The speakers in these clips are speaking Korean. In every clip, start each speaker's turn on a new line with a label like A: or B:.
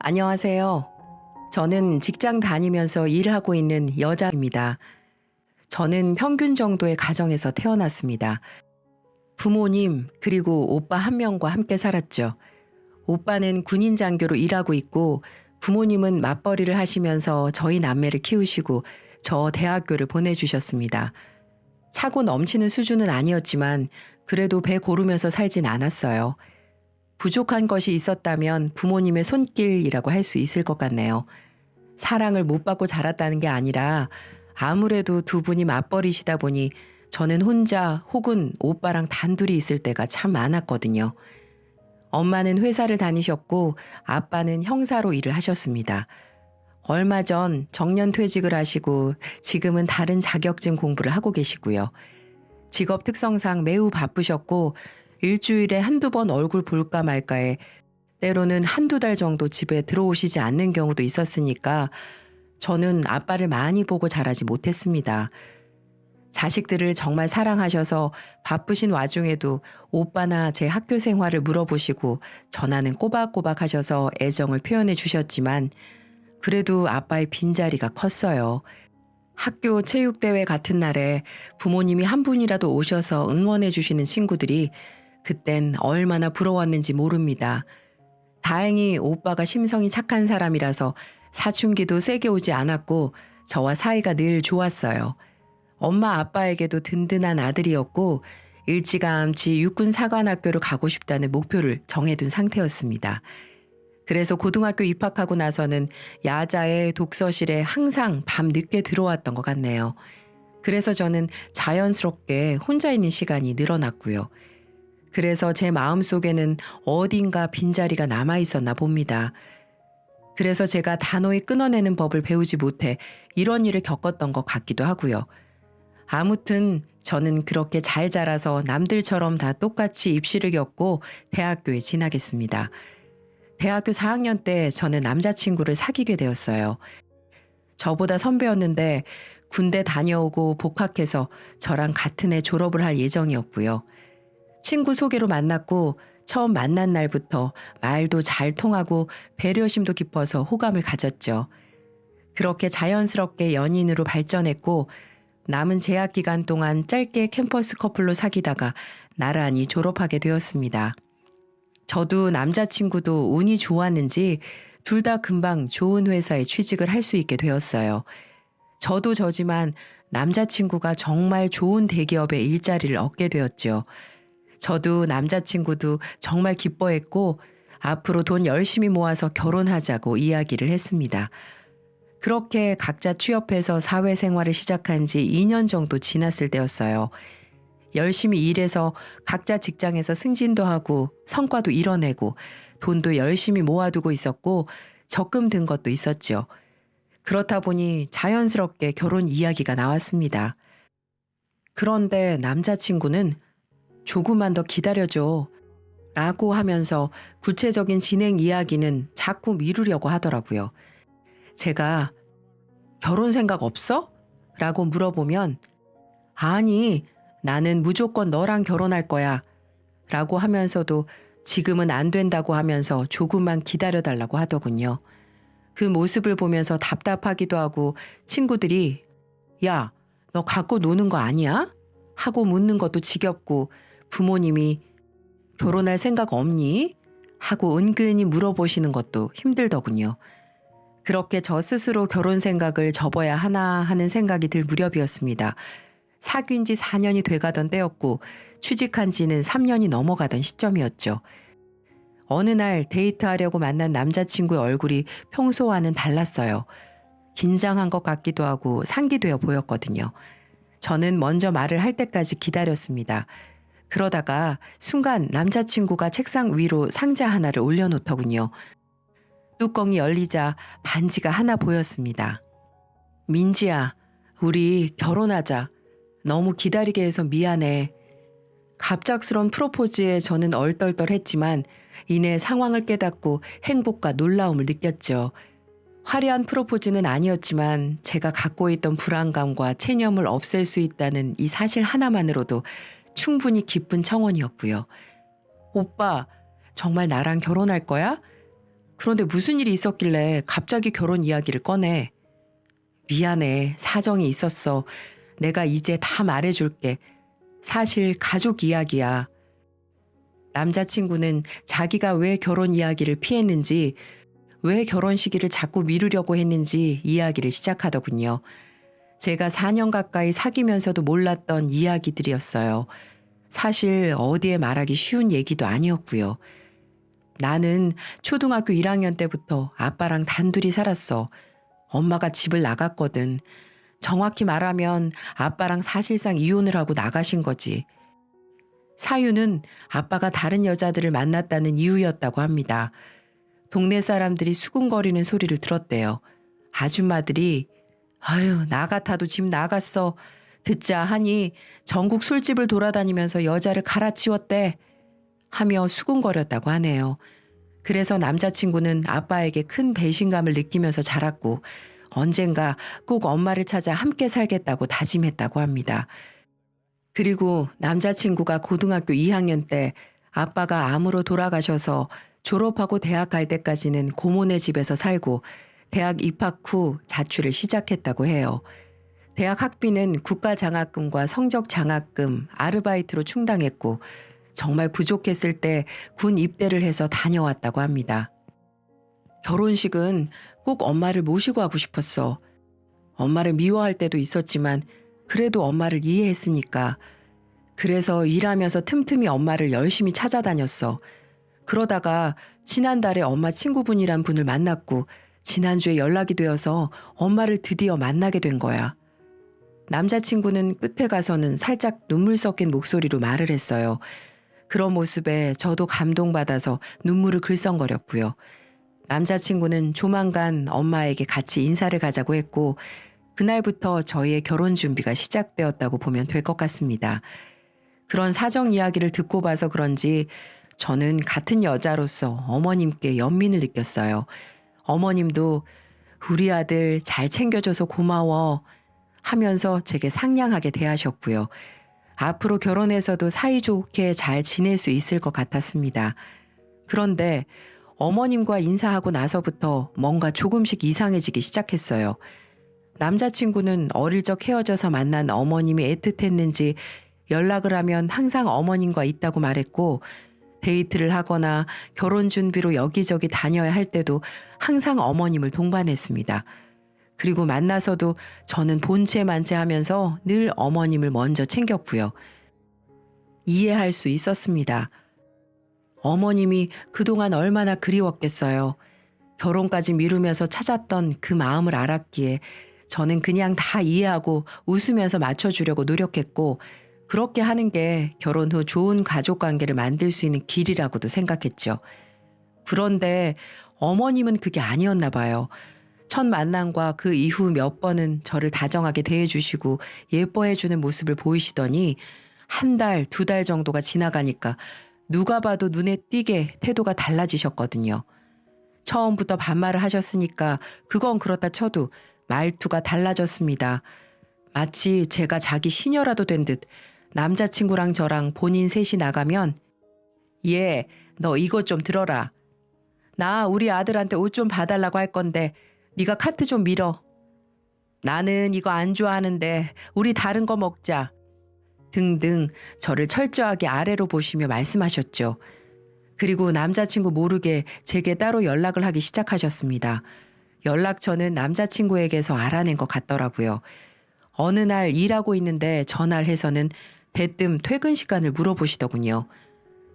A: 안녕하세요. 저는 직장 다니면서 일하고 있는 여자입니다. 저는 평균 정도의 가정에서 태어났습니다. 부모님, 그리고 오빠 한 명과 함께 살았죠. 오빠는 군인 장교로 일하고 있고, 부모님은 맞벌이를 하시면서 저희 남매를 키우시고, 저 대학교를 보내주셨습니다. 차고 넘치는 수준은 아니었지만, 그래도 배 고르면서 살진 않았어요. 부족한 것이 있었다면 부모님의 손길이라고 할 수 있을 것 같네요. 사랑을 못 받고 자랐다는 게 아니라 아무래도 두 분이 맞벌이시다 보니 저는 혼자 혹은 오빠랑 단둘이 있을 때가 참 많았거든요. 엄마는 회사를 다니셨고 아빠는 형사로 일을 하셨습니다. 얼마 전 정년 퇴직을 하시고 지금은 다른 자격증 공부를 하고 계시고요. 직업 특성상 매우 바쁘셨고 일주일에 한두 번 얼굴 볼까 말까에 때로는 한두 달 정도 집에 들어오시지 않는 경우도 있었으니까 저는 아빠를 많이 보고 자라지 못했습니다. 자식들을 정말 사랑하셔서 바쁘신 와중에도 오빠나 제 학교 생활을 물어보시고 전화는 꼬박꼬박 하셔서 애정을 표현해 주셨지만 그래도 아빠의 빈자리가 컸어요. 학교 체육대회 같은 날에 부모님이 한 분이라도 오셔서 응원해 주시는 친구들이 그땐 얼마나 부러웠는지 모릅니다. 다행히 오빠가 심성이 착한 사람이라서 사춘기도 세게 오지 않았고 저와 사이가 늘 좋았어요. 엄마 아빠에게도 든든한 아들이었고 일찌감치 육군 사관학교를 가고 싶다는 목표를 정해둔 상태였습니다. 그래서 고등학교 입학하고 나서는 야자의 독서실에 항상 밤 늦게 들어왔던 것 같네요. 그래서 저는 자연스럽게 혼자 있는 시간이 늘어났고요. 그래서 제 마음속에는 어딘가 빈자리가 남아 있었나 봅니다. 그래서 제가 단호히 끊어내는 법을 배우지 못해 이런 일을 겪었던 것 같기도 하고요. 아무튼 저는 그렇게 잘 자라서 남들처럼 다 똑같이 입시를 겪고 대학교에 진학했습니다. 대학교 4학년 때 저는 남자친구를 사귀게 되었어요. 저보다 선배였는데 군대 다녀오고 복학해서 저랑 같은 해 졸업을 할 예정이었고요. 친구 소개로 만났고 처음 만난 날부터 말도 잘 통하고 배려심도 깊어서 호감을 가졌죠. 그렇게 자연스럽게 연인으로 발전했고 남은 재학 기간 동안 짧게 캠퍼스 커플로 사귀다가 나란히 졸업하게 되었습니다. 저도 남자친구도 운이 좋았는지 둘 다 금방 좋은 회사에 취직을 할 수 있게 되었어요. 저도 저지만 남자친구가 정말 좋은 대기업에 일자리를 얻게 되었죠. 저도 남자친구도 정말 기뻐했고 앞으로 돈 열심히 모아서 결혼하자고 이야기를 했습니다. 그렇게 각자 취업해서 사회생활을 시작한 지 2년 정도 지났을 때였어요. 열심히 일해서 각자 직장에서 승진도 하고 성과도 이뤄내고 돈도 열심히 모아두고 있었고 적금 든 것도 있었죠. 그렇다 보니 자연스럽게 결혼 이야기가 나왔습니다. 그런데 남자친구는 조금만 더 기다려줘 라고 하면서 구체적인 진행 이야기는 자꾸 미루려고 하더라고요. 제가 결혼 생각 없어? 라고 물어보면 아니, 나는 무조건 너랑 결혼할 거야 라고 하면서도 지금은 안 된다고 하면서 조금만 기다려달라고 하더군요. 그 모습을 보면서 답답하기도 하고 친구들이 야, 너 갖고 노는 거 아니야? 하고 묻는 것도 지겹고 부모님이 결혼할 생각 없니? 하고 은근히 물어보시는 것도 힘들더군요. 그렇게 저 스스로 결혼 생각을 접어야 하나 하는 생각이 들 무렵이었습니다. 사귄 지 4년이 돼가던 때였고 취직한 지는 3년이 넘어가던 시점이었죠. 어느 날 데이트하려고 만난 남자친구의 얼굴이 평소와는 달랐어요. 긴장한 것 같기도 하고 상기되어 보였거든요. 저는 먼저 말을 할 때까지 기다렸습니다. 그러다가 순간 남자친구가 책상 위로 상자 하나를 올려놓더군요. 뚜껑이 열리자 반지가 하나 보였습니다. 민지야, 우리 결혼하자. 너무 기다리게 해서 미안해. 갑작스런 프로포즈에 저는 얼떨떨했지만 이내 상황을 깨닫고 행복과 놀라움을 느꼈죠. 화려한 프로포즈는 아니었지만 제가 갖고 있던 불안감과 체념을 없앨 수 있다는 이 사실 하나만으로도 충분히 기쁜 청혼이었고요. 오빠, 정말 나랑 결혼할 거야? 그런데 무슨 일이 있었길래 갑자기 결혼 이야기를 꺼내. 미안해. 사정이 있었어. 내가 이제 다 말해줄게. 사실 가족 이야기야. 남자친구는 자기가 왜 결혼 이야기를 피했는지, 왜 결혼 시기를 자꾸 미루려고 했는지 이야기를 시작하더군요. 제가 4년 가까이 사귀면서도 몰랐던 이야기들이었어요. 사실 어디에 말하기 쉬운 얘기도 아니었고요. 나는 초등학교 1학년 때부터 아빠랑 단둘이 살았어. 엄마가 집을 나갔거든. 정확히 말하면 아빠랑 사실상 이혼을 하고 나가신 거지. 사유는 아빠가 다른 여자들을 만났다는 이유였다고 합니다. 동네 사람들이 수군거리는 소리를 들었대요. 아줌마들이 아유 나 같아도 집 나갔어. 듣자 하니 전국 술집을 돌아다니면서 여자를 갈아치웠대 하며 수군거렸다고 하네요. 그래서 남자친구는 아빠에게 큰 배신감을 느끼면서 자랐고 언젠가 꼭 엄마를 찾아 함께 살겠다고 다짐했다고 합니다. 그리고 남자친구가 고등학교 2학년 때 아빠가 암으로 돌아가셔서 졸업하고 대학 갈 때까지는 고모네 집에서 살고 대학 입학 후 자취를 시작했다고 해요. 대학 학비는 국가장학금과 성적장학금, 아르바이트로 충당했고 정말 부족했을 때 군 입대를 해서 다녀왔다고 합니다. 결혼식은 꼭 엄마를 모시고 하고 싶었어. 엄마를 미워할 때도 있었지만 그래도 엄마를 이해했으니까. 그래서 일하면서 틈틈이 엄마를 열심히 찾아다녔어. 그러다가 지난달에 엄마 친구분이란 분을 만났고 지난주에 연락이 되어서 엄마를 드디어 만나게 된 거야. 남자친구는 끝에 가서는 살짝 눈물 섞인 목소리로 말을 했어요. 그런 모습에 저도 감동받아서 눈물을 글썽거렸고요. 남자친구는 조만간 엄마에게 같이 인사를 가자고 했고 그날부터 저희의 결혼 준비가 시작되었다고 보면 될 것 같습니다. 그런 사정 이야기를 듣고 봐서 그런지 저는 같은 여자로서 어머님께 연민을 느꼈어요. 어머님도 우리 아들 잘 챙겨줘서 고마워 하면서 제게 상냥하게 대하셨고요. 앞으로 결혼해서도 사이좋게 잘 지낼 수 있을 것 같았습니다. 그런데 어머님과 인사하고 나서부터 뭔가 조금씩 이상해지기 시작했어요. 남자친구는 어릴 적 헤어져서 만난 어머님이 애틋했는지 연락을 하면 항상 어머님과 있다고 말했고 데이트를 하거나 결혼 준비로 여기저기 다녀야 할 때도 항상 어머님을 동반했습니다. 그리고 만나서도 저는 본체만체 하면서 늘 어머님을 먼저 챙겼고요. 이해할 수 있었습니다. 어머님이 그동안 얼마나 그리웠겠어요. 결혼까지 미루면서 찾았던 그 마음을 알았기에 저는 그냥 다 이해하고 웃으면서 맞춰주려고 노력했고 그렇게 하는 게 결혼 후 좋은 가족 관계를 만들 수 있는 길이라고도 생각했죠. 그런데 어머님은 그게 아니었나 봐요. 첫 만남과 그 이후 몇 번은 저를 다정하게 대해주시고 예뻐해주는 모습을 보이시더니 한 달, 2달 정도가 지나가니까 누가 봐도 눈에 띄게 태도가 달라지셨거든요. 처음부터 반말을 하셨으니까 그건 그렇다 쳐도 말투가 달라졌습니다. 마치 제가 자기 시녀라도 된 듯 남자친구랑 저랑 본인 셋이 나가면 얘, 너 이것 좀 들어라. 나 우리 아들한테 옷 좀 봐달라고 할 건데 네가 카트 좀 밀어. 나는 이거 안 좋아하는데 우리 다른 거 먹자. 등등 저를 철저하게 아래로 보시며 말씀하셨죠. 그리고 남자친구 모르게 제게 따로 연락을 하기 시작하셨습니다. 연락처는 남자친구에게서 알아낸 것 같더라고요. 어느 날 일하고 있는데 전화를 해서는 대뜸 퇴근 시간을 물어보시더군요.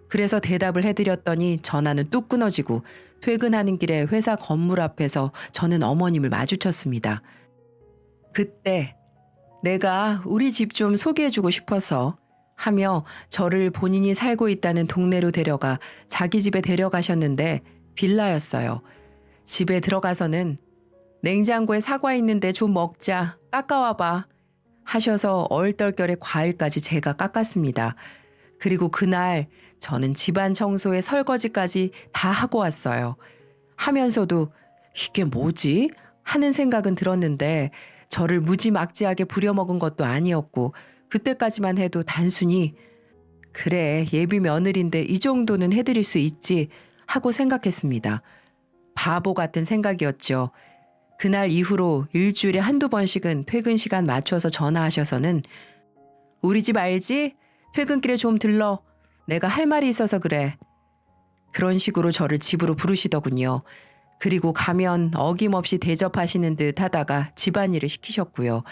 A: 그래서 대답을 해드렸더니 전화는 뚝 끊어지고 퇴근하는 길에 회사 건물 앞에서 저는 어머님을 마주쳤습니다. 그때 내가 우리 집 좀 소개해주고 싶어서 하며 저를 본인이 살고 있다는 동네로 데려가 자기 집에 데려가셨는데 빌라였어요. 집에 들어가서는 냉장고에 사과 있는데 좀 먹자, 깎아와봐 하셔서 얼떨결에 과일까지 제가 깎았습니다. 그리고 그날 저는 집안 청소에 설거지까지 다 하고 왔어요. 하면서도 이게 뭐지? 하는 생각은 들었는데 저를 무지막지하게 부려먹은 것도 아니었고 그때까지만 해도 단순히 그래 예비 며느리인데 이 정도는 해드릴 수 있지 하고 생각했습니다. 바보 같은 생각이었죠. 그날 이후로 일주일에 한두 번씩은 퇴근 시간 맞춰서 전화하셔서는 우리 집 알지? 퇴근길에 좀 들러. 내가 할 말이 있어서 그래. 그런 식으로 저를 집으로 부르시더군요. 그리고 가면 어김없이 대접하시는 듯 하다가 집안일을 시키셨고요.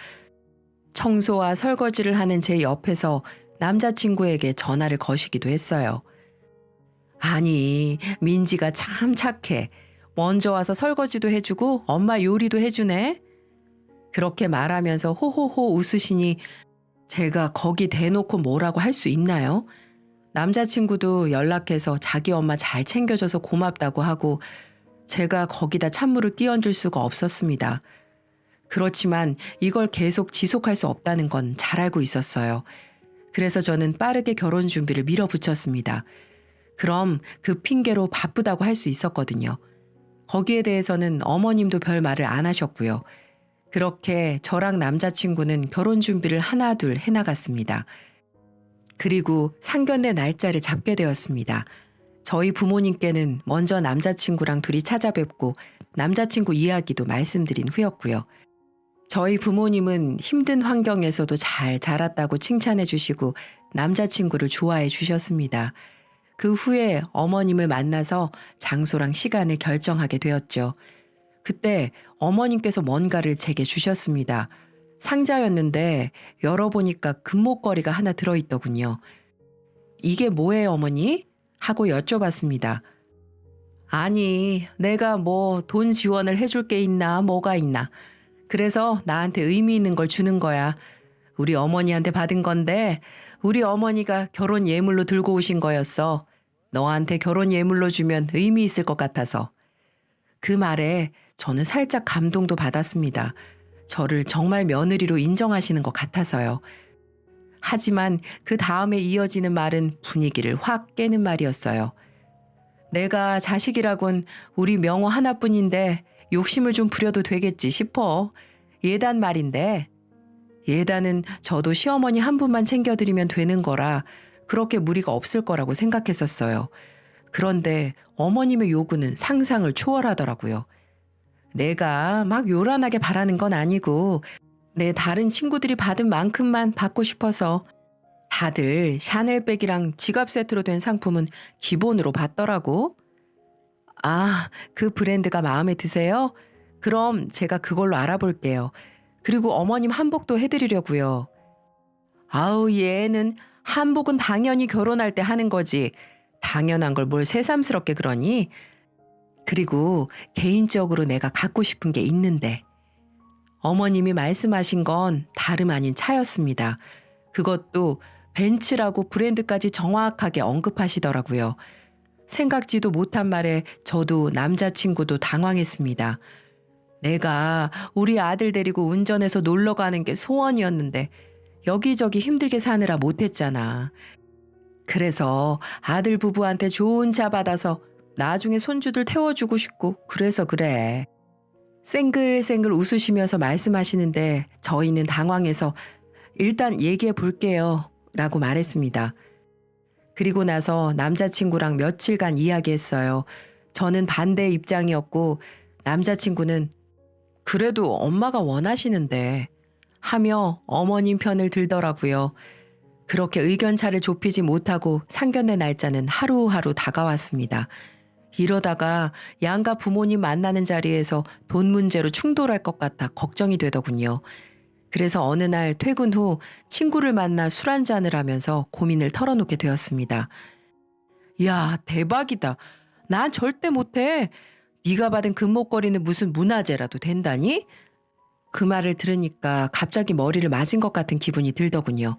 A: 청소와 설거지를 하는 제 옆에서 남자친구에게 전화를 거시기도 했어요. 아니, 민지가 참 착해. 먼저 와서 설거지도 해주고 엄마 요리도 해주네. 그렇게 말하면서 호호호 웃으시니 제가 거기 대놓고 뭐라고 할 수 있나요? 남자친구도 연락해서 자기 엄마 잘 챙겨줘서 고맙다고 하고 제가 거기다 찬물을 끼얹을 수가 없었습니다. 그렇지만 이걸 계속 지속할 수 없다는 건 잘 알고 있었어요. 그래서 저는 빠르게 결혼 준비를 밀어붙였습니다. 그럼 그 핑계로 바쁘다고 할 수 있었거든요. 거기에 대해서는 어머님도 별 말을 안 하셨고요. 그렇게 저랑 남자친구는 결혼 준비를 하나둘 해나갔습니다. 그리고 상견례 날짜를 잡게 되었습니다. 저희 부모님께는 먼저 남자친구랑 둘이 찾아뵙고 남자친구 이야기도 말씀드린 후였고요. 저희 부모님은 힘든 환경에서도 잘 자랐다고 칭찬해 주시고 남자친구를 좋아해 주셨습니다. 그 후에 어머님을 만나서 장소랑 시간을 결정하게 되었죠. 그때 어머님께서 뭔가를 제게 주셨습니다. 상자였는데 열어보니까 금목걸이가 하나 들어있더군요. 이게 뭐예요, 어머니? 하고 여쭤봤습니다. 아니, 내가 뭐 돈 지원을 해줄 게 있나 뭐가 있나. 그래서 나한테 의미 있는 걸 주는 거야. 우리 어머니한테 받은 건데 우리 어머니가 결혼 예물로 들고 오신 거였어. 너한테 결혼 예물로 주면 의미 있을 것 같아서. 그 말에 저는 살짝 감동도 받았습니다. 저를 정말 며느리로 인정하시는 것 같아서요. 하지만 그 다음에 이어지는 말은 분위기를 확 깨는 말이었어요. 내가 자식이라곤 우리 명호 하나뿐인데 욕심을 좀 부려도 되겠지 싶어. 예단 말인데. 예단은 저도 시어머니 한 분만 챙겨드리면 되는 거라 그렇게 무리가 없을 거라고 생각했었어요. 그런데 어머님의 요구는 상상을 초월하더라고요. 내가 막 요란하게 바라는 건 아니고 내 다른 친구들이 받은 만큼만 받고 싶어서 다들 샤넬백이랑 지갑 세트로 된 상품은 기본으로 받더라고. 아, 그 브랜드가 마음에 드세요? 그럼 제가 그걸로 알아볼게요. 그리고 어머님 한복도 해드리려고요. 아우, 얘는 한복은 당연히 결혼할 때 하는 거지. 당연한 걸 뭘 새삼스럽게 그러니? 그리고 개인적으로 내가 갖고 싶은 게 있는데. 어머님이 말씀하신 건 다름 아닌 차였습니다. 그것도 벤츠라고 브랜드까지 정확하게 언급하시더라고요. 생각지도 못한 말에 저도 남자친구도 당황했습니다. 내가 우리 아들 데리고 운전해서 놀러 가는 게 소원이었는데 여기저기 힘들게 사느라 못했잖아. 그래서 아들 부부한테 좋은 차 받아서 나중에 손주들 태워주고 싶고 그래서 그래. 쌩글쌩글 웃으시면서 말씀하시는데 저희는 당황해서 일단 얘기해 볼게요 라고 말했습니다. 그리고 나서 남자친구랑 며칠간 이야기했어요. 저는 반대 입장이었고 남자친구는 그래도 엄마가 원하시는데 하며 어머님 편을 들더라고요. 그렇게 의견차를 좁히지 못하고 상견례 날짜는 하루하루 다가왔습니다. 이러다가 양가 부모님 만나는 자리에서 돈 문제로 충돌할 것 같아 걱정이 되더군요. 그래서 어느 날 퇴근 후 친구를 만나 술 한잔을 하면서 고민을 털어놓게 되었습니다. 야, 대박이다. 난 절대 못해. 네가 받은 금목걸이는 무슨 문화재라도 된다니? 그 말을 들으니까 갑자기 머리를 맞은 것 같은 기분이 들더군요.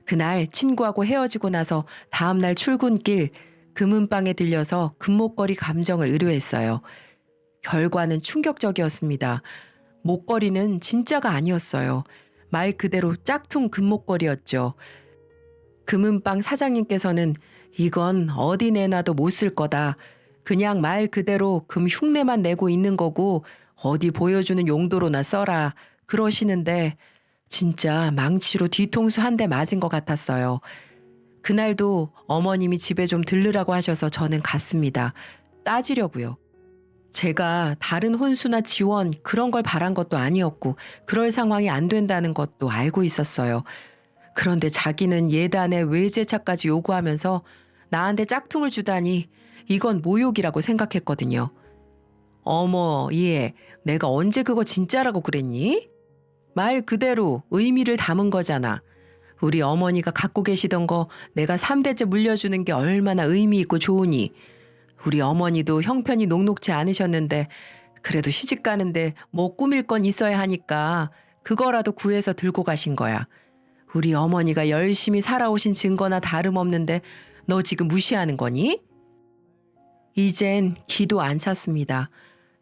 A: 그날 친구하고 헤어지고 나서 다음날 출근길 금은방에 들려서 금목걸이 감정을 의뢰했어요. 결과는 충격적이었습니다. 목걸이는 진짜가 아니었어요. 말 그대로 짝퉁 금목걸이였죠. 금은방 사장님께서는 이건 어디 내놔도 못 쓸 거다. 그냥 말 그대로 금 흉내만 내고 있는 거고 어디 보여주는 용도로나 써라. 그러시는데 진짜 망치로 뒤통수 한 대 맞은 것 같았어요. 그날도 어머님이 집에 좀 들르라고 하셔서 저는 갔습니다. 따지려고요. 제가 다른 혼수나 지원 그런 걸 바란 것도 아니었고 그럴 상황이 안 된다는 것도 알고 있었어요. 그런데 자기는 예단에 외제차까지 요구하면서 나한테 짝퉁을 주다니 이건 모욕이라고 생각했거든요. 어머, 얘, 내가 언제 그거 진짜라고 그랬니? 말 그대로 의미를 담은 거잖아. 우리 어머니가 갖고 계시던 거 내가 3대째 물려주는 게 얼마나 의미 있고 좋으니. 우리 어머니도 형편이 녹록지 않으셨는데 그래도 시집 가는데 뭐 꾸밀 건 있어야 하니까 그거라도 구해서 들고 가신 거야. 우리 어머니가 열심히 살아오신 증거나 다름없는데 너 지금 무시하는 거니? 이젠 기도 안 찼습니다.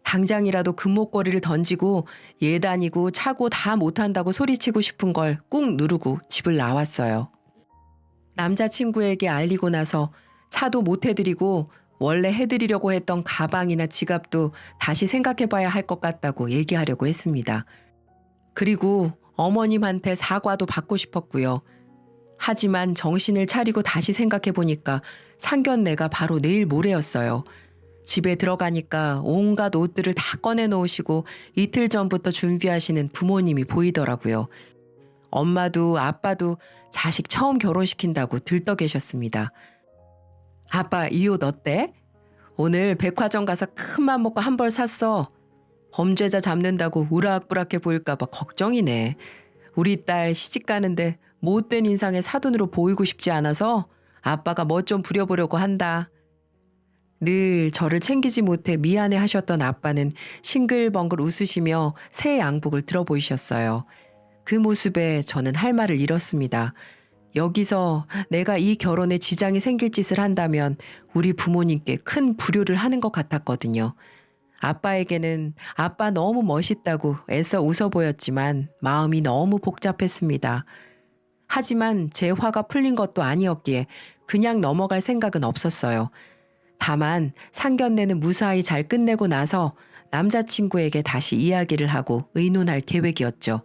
A: 당장이라도 금목걸이를 던지고 예단이고 차고 다 못한다고 소리치고 싶은 걸 꾹 누르고 집을 나왔어요. 남자친구에게 알리고 나서 차도 못 해드리고 원래 해드리려고 했던 가방이나 지갑도 다시 생각해봐야 할 것 같다고 얘기하려고 했습니다. 그리고 어머님한테 사과도 받고 싶었고요. 하지만 정신을 차리고 다시 생각해보니까 상견례가 바로 내일 모레였어요. 집에 들어가니까 온갖 옷들을 다 꺼내놓으시고 이틀 전부터 준비하시는 부모님이 보이더라고요. 엄마도 아빠도 자식 처음 결혼시킨다고 들떠 계셨습니다. 아빠, 이 옷 어때? 오늘 백화점 가서 큰맘 먹고 한 벌 샀어. 범죄자 잡는다고 우락부락해 보일까 봐 걱정이네. 우리 딸 시집 가는데 못된 인상의 사돈으로 보이고 싶지 않아서 아빠가 뭐 좀 부려보려고 한다. 늘 저를 챙기지 못해 미안해 하셨던 아빠는 싱글벙글 웃으시며 새 양복을 들어 보이셨어요. 그 모습에 저는 할 말을 잃었습니다. 여기서 내가 이 결혼에 지장이 생길 짓을 한다면 우리 부모님께 큰 불효를 하는 것 같았거든요. 아빠에게는 아빠 너무 멋있다고 애써 웃어 보였지만 마음이 너무 복잡했습니다. 하지만 제 화가 풀린 것도 아니었기에 그냥 넘어갈 생각은 없었어요. 다만 상견례는 무사히 잘 끝내고 나서 남자친구에게 다시 이야기를 하고 의논할 계획이었죠.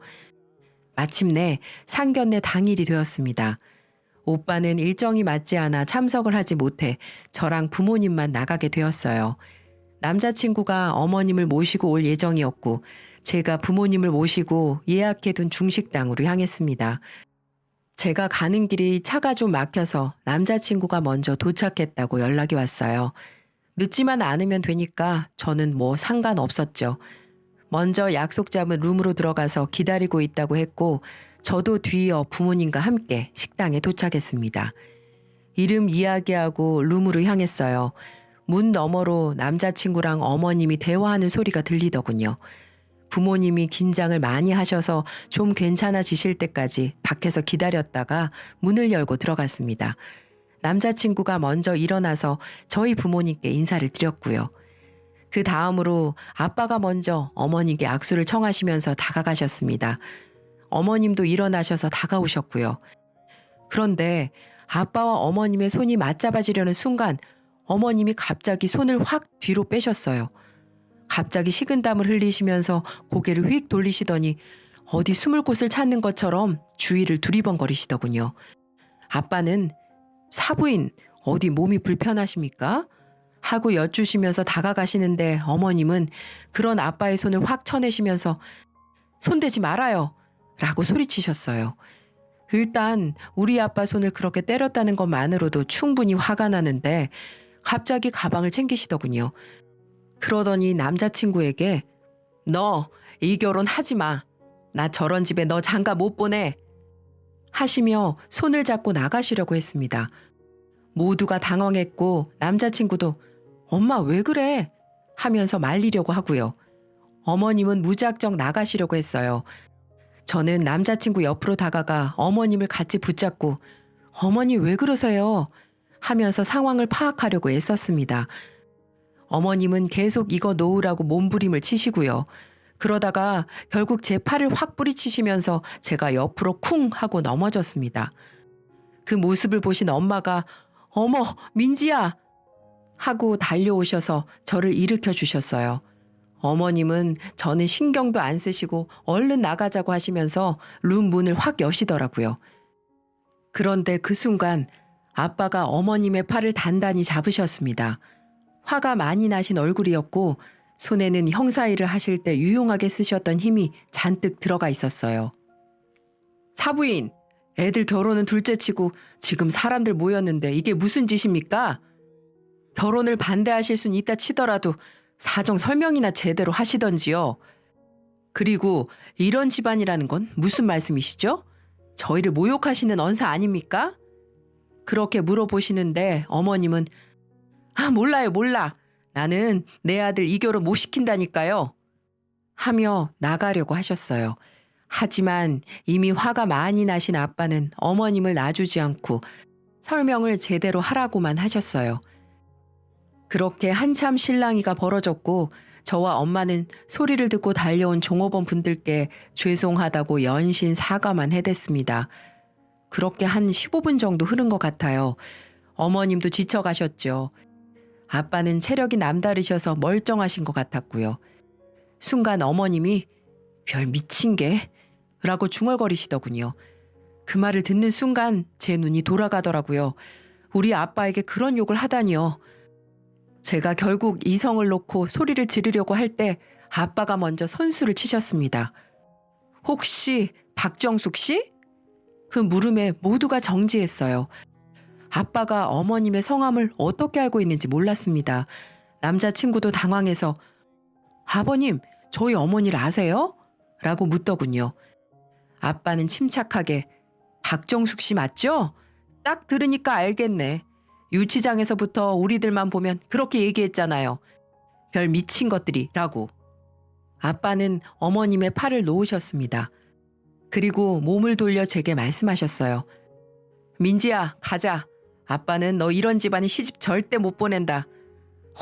A: 마침내 상견례 당일이 되었습니다. 오빠는 일정이 맞지 않아 참석을 하지 못해 저랑 부모님만 나가게 되었어요. 남자친구가 어머님을 모시고 올 예정이었고 제가 부모님을 모시고 예약해둔 중식당으로 향했습니다. 제가 가는 길이 차가 좀 막혀서 남자친구가 먼저 도착했다고 연락이 왔어요. 늦지만 않으면 되니까 저는 뭐 상관없었죠. 먼저 약속 잡은 룸으로 들어가서 기다리고 있다고 했고 저도 뒤이어 부모님과 함께 식당에 도착했습니다. 이름 이야기하고 룸으로 향했어요. 문 너머로 남자친구랑 어머님이 대화하는 소리가 들리더군요. 부모님이 긴장을 많이 하셔서 좀 괜찮아지실 때까지 밖에서 기다렸다가 문을 열고 들어갔습니다. 남자친구가 먼저 일어나서 저희 부모님께 인사를 드렸고요. 그 다음으로 아빠가 먼저 어머님께 악수를 청하시면서 다가가셨습니다. 어머님도 일어나셔서 다가오셨고요. 그런데 아빠와 어머님의 손이 맞잡아지려는 순간 어머님이 갑자기 손을 확 뒤로 빼셨어요. 갑자기 식은땀을 흘리시면서 고개를 휙 돌리시더니 어디 숨을 곳을 찾는 것처럼 주위를 두리번거리시더군요. 아빠는 사부인 어디 몸이 불편하십니까? 하고 여쭈시면서 다가가시는데 어머님은 그런 아빠의 손을 확 쳐내시면서 손대지 말아요 라고 소리치셨어요. 일단 우리 아빠 손을 그렇게 때렸다는 것만으로도 충분히 화가 나는데 갑자기 가방을 챙기시더군요. 그러더니 남자친구에게 너 이 결혼 하지 마. 나 저런 집에 너 장가 못 보내. 하시며 손을 잡고 나가시려고 했습니다. 모두가 당황했고 남자친구도 엄마 왜 그래? 하면서 말리려고 하고요. 어머님은 무작정 나가시려고 했어요. 저는 남자친구 옆으로 다가가 어머님을 같이 붙잡고 어머니 왜 그러세요? 하면서 상황을 파악하려고 애썼습니다. 어머님은 계속 이거 놓으라고 몸부림을 치시고요. 그러다가 결국 제 팔을 확 뿌리치시면서 제가 옆으로 쿵 하고 넘어졌습니다. 그 모습을 보신 엄마가 어머 민지야 하고 달려오셔서 저를 일으켜 주셨어요. 어머님은 저는 신경도 안 쓰시고 얼른 나가자고 하시면서 룸 문을 확 여시더라고요. 그런데 그 순간 아빠가 어머님의 팔을 단단히 잡으셨습니다. 화가 많이 나신 얼굴이었고 손에는 형사일을 하실 때 유용하게 쓰셨던 힘이 잔뜩 들어가 있었어요. 사부인, 애들 결혼은 둘째치고 지금 사람들 모였는데 이게 무슨 짓입니까? 결혼을 반대하실 순 있다 치더라도 사정 설명이나 제대로 하시던지요. 그리고 이런 집안이라는 건 무슨 말씀이시죠? 저희를 모욕하시는 언사 아닙니까? 그렇게 물어보시는데 어머님은 몰라요, 몰라. 나는 내 아들 이 결혼 못 시킨다니까요. 하며 나가려고 하셨어요. 하지만 이미 화가 많이 나신 아빠는 어머님을 놔주지 않고 설명을 제대로 하라고만 하셨어요. 그렇게 한참 실랑이가 벌어졌고 저와 엄마는 소리를 듣고 달려온 종업원 분들께 죄송하다고 연신 사과만 해댔습니다. 그렇게 한 15분 정도 흐른 것 같아요. 어머님도 지쳐가셨죠. 아빠는 체력이 남다르셔서 멀쩡하신 것 같았고요. 순간 어머님이 별 미친 게? 라고 중얼거리시더군요. 그 말을 듣는 순간 제 눈이 돌아가더라고요. 우리 아빠에게 그런 욕을 하다니요. 제가 결국 이성을 놓고 소리를 지르려고 할 때 아빠가 먼저 선수를 치셨습니다. 혹시 박정숙 씨? 그 물음에 모두가 정지했어요. 아빠가 어머님의 성함을 어떻게 알고 있는지 몰랐습니다. 남자친구도 당황해서 아버님, 저희 어머니를 아세요? 라고 묻더군요. 아빠는 침착하게 박정숙 씨 맞죠? 딱 들으니까 알겠네. 유치장에서부터 우리들만 보면 그렇게 얘기했잖아요. 별 미친 것들이라고. 아빠는 어머님의 팔을 놓으셨습니다. 그리고 몸을 돌려 제게 말씀하셨어요. 민지야, 가자. 아빠는 너 이런 집안에 시집 절대 못 보낸다.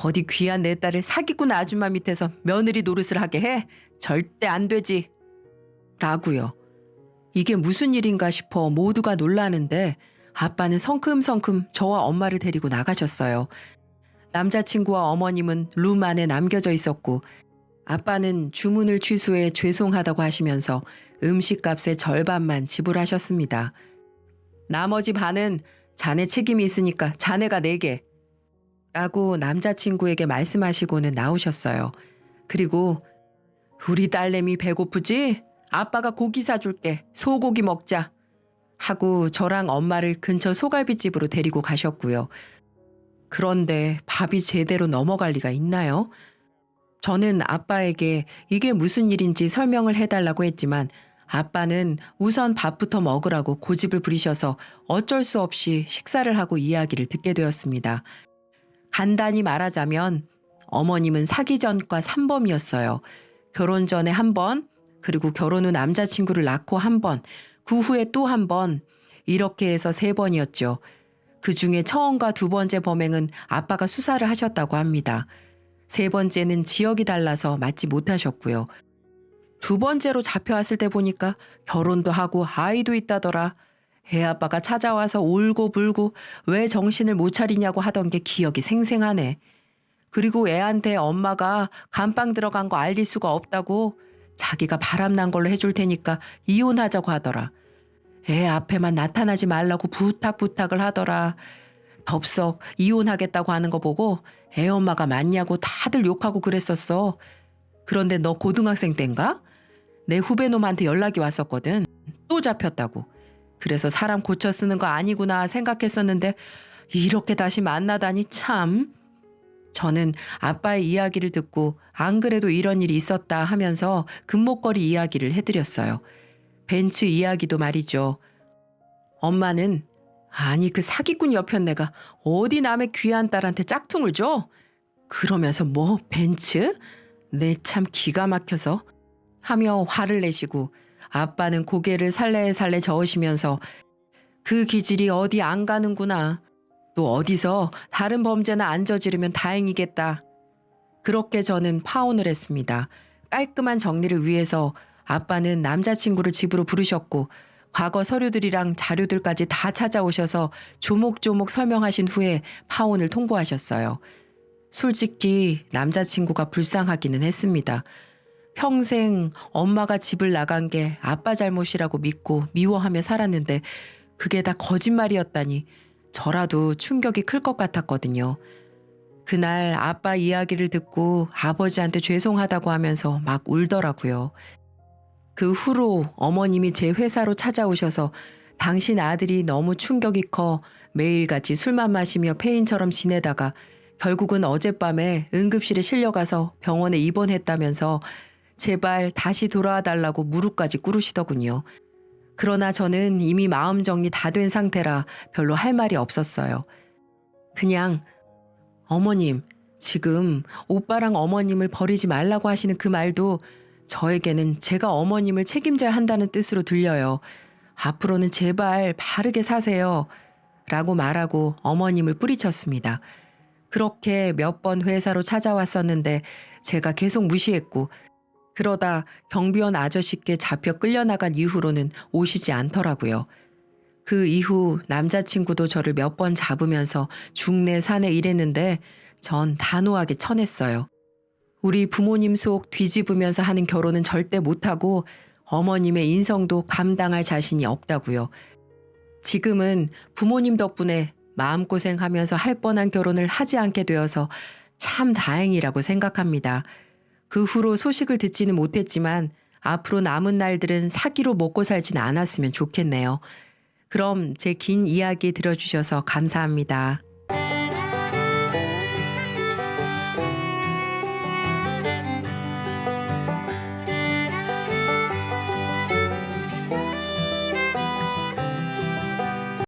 A: 어디 귀한 내 딸을 사기꾼 아줌마 밑에서 며느리 노릇을 하게 해? 절대 안 되지. 라고요. 이게 무슨 일인가 싶어 모두가 놀라는데 아빠는 성큼성큼 저와 엄마를 데리고 나가셨어요. 남자친구와 어머님은 룸 안에 남겨져 있었고 아빠는 주문을 취소해 죄송하다고 하시면서 음식값의 절반만 지불하셨습니다. 나머지 반은 자네 책임이 있으니까 자네가 내게 라고 남자친구에게 말씀하시고는 나오셨어요. 그리고 우리 딸내미 배고프지? 아빠가 고기 사줄게. 소고기 먹자. 하고 저랑 엄마를 근처 소갈비집으로 데리고 가셨고요. 그런데 밥이 제대로 넘어갈 리가 있나요? 저는 아빠에게 이게 무슨 일인지 설명을 해달라고 했지만 아빠는 우선 밥부터 먹으라고 고집을 부리셔서 어쩔 수 없이 식사를 하고 이야기를 듣게 되었습니다. 간단히 말하자면 어머님은 사기 전과 3범이었어요. 결혼 전에 1번, 그리고 결혼 후 남자친구를 낳고 1번, 그 후에 또 1번, 이렇게 해서 3번이었죠. 그중에 처음과 2번째 범행은 아빠가 수사를 하셨다고 합니다. 3번째는 지역이 달라서 맞지 못하셨고요. 2번째로 잡혀왔을 때 보니까 결혼도 하고 아이도 있다더라. 애 아빠가 찾아와서 울고 불고 왜 정신을 못 차리냐고 하던 게 기억이 생생하네. 그리고 애한테 엄마가 감방 들어간 거 알릴 수가 없다고 자기가 바람난 걸로 해줄 테니까 이혼하자고 하더라. 애 앞에만 나타나지 말라고 부탁을 하더라. 덥석 이혼하겠다고 하는 거 보고 애 엄마가 맞냐고 다들 욕하고 그랬었어. 그런데 너 고등학생 땐가? 내 후배놈한테 연락이 왔었거든. 또 잡혔다고. 그래서 사람 고쳐 쓰는 거 아니구나 생각했었는데 이렇게 다시 만나다니 참. 저는 아빠의 이야기를 듣고 안 그래도 이런 일이 있었다 하면서 금목걸이 이야기를 해드렸어요. 벤츠 이야기도 말이죠. 엄마는 아니 그 사기꾼 여편네가 어디 남의 귀한 딸한테 짝퉁을 줘? 그러면서 뭐 벤츠? 내 참 기가 막혀서 하며 화를 내시고 아빠는 고개를 살래살래 저으시면서 그 기질이 어디 안 가는구나. 또 어디서 다른 범죄나 안 저지르면 다행이겠다. 그렇게 저는 파혼을 했습니다. 깔끔한 정리를 위해서 아빠는 남자친구를 집으로 부르셨고 과거 서류들이랑 자료들까지 다 찾아오셔서 조목조목 설명하신 후에 파혼을 통보하셨어요. 솔직히 남자친구가 불쌍하기는 했습니다. 평생 엄마가 집을 나간 게 아빠 잘못이라고 믿고 미워하며 살았는데 그게 다 거짓말이었다니 저라도 충격이 클 것 같았거든요. 그날 아빠 이야기를 듣고 아버지한테 죄송하다고 하면서 막 울더라고요. 그 후로 어머님이 제 회사로 찾아오셔서 당신 아들이 너무 충격이 커 매일같이 술만 마시며 폐인처럼 지내다가 결국은 어젯밤에 응급실에 실려가서 병원에 입원했다면서 제발 다시 돌아와 달라고 무릎까지 꿇으시더군요. 그러나 저는 이미 마음 정리 다 된 상태라 별로 할 말이 없었어요. 그냥 어머님, 지금 오빠랑 어머님을 버리지 말라고 하시는 그 말도 저에게는 제가 어머님을 책임져야 한다는 뜻으로 들려요. 앞으로는 제발 바르게 사세요. 라고 말하고 어머님을 뿌리쳤습니다. 그렇게 몇 번 회사로 찾아왔었는데 제가 계속 무시했고 그러다 경비원 아저씨께 잡혀 끌려나간 이후로는 오시지 않더라고요. 그 이후 남자친구도 저를 몇 번 잡으면서 중내 산에 일했는데 전 단호하게 쳐냈어요. 우리 부모님 속 뒤집으면서 하는 결혼은 절대 못하고 어머님의 인성도 감당할 자신이 없다고요. 지금은 부모님 덕분에 마음고생하면서 할 뻔한 결혼을 하지 않게 되어서 참 다행이라고 생각합니다. 그 후로 소식을 듣지는 못했지만 앞으로 남은 날들은 사기로 먹고 살진 않았으면 좋겠네요. 그럼 제 긴 이야기 들어주셔서 감사합니다.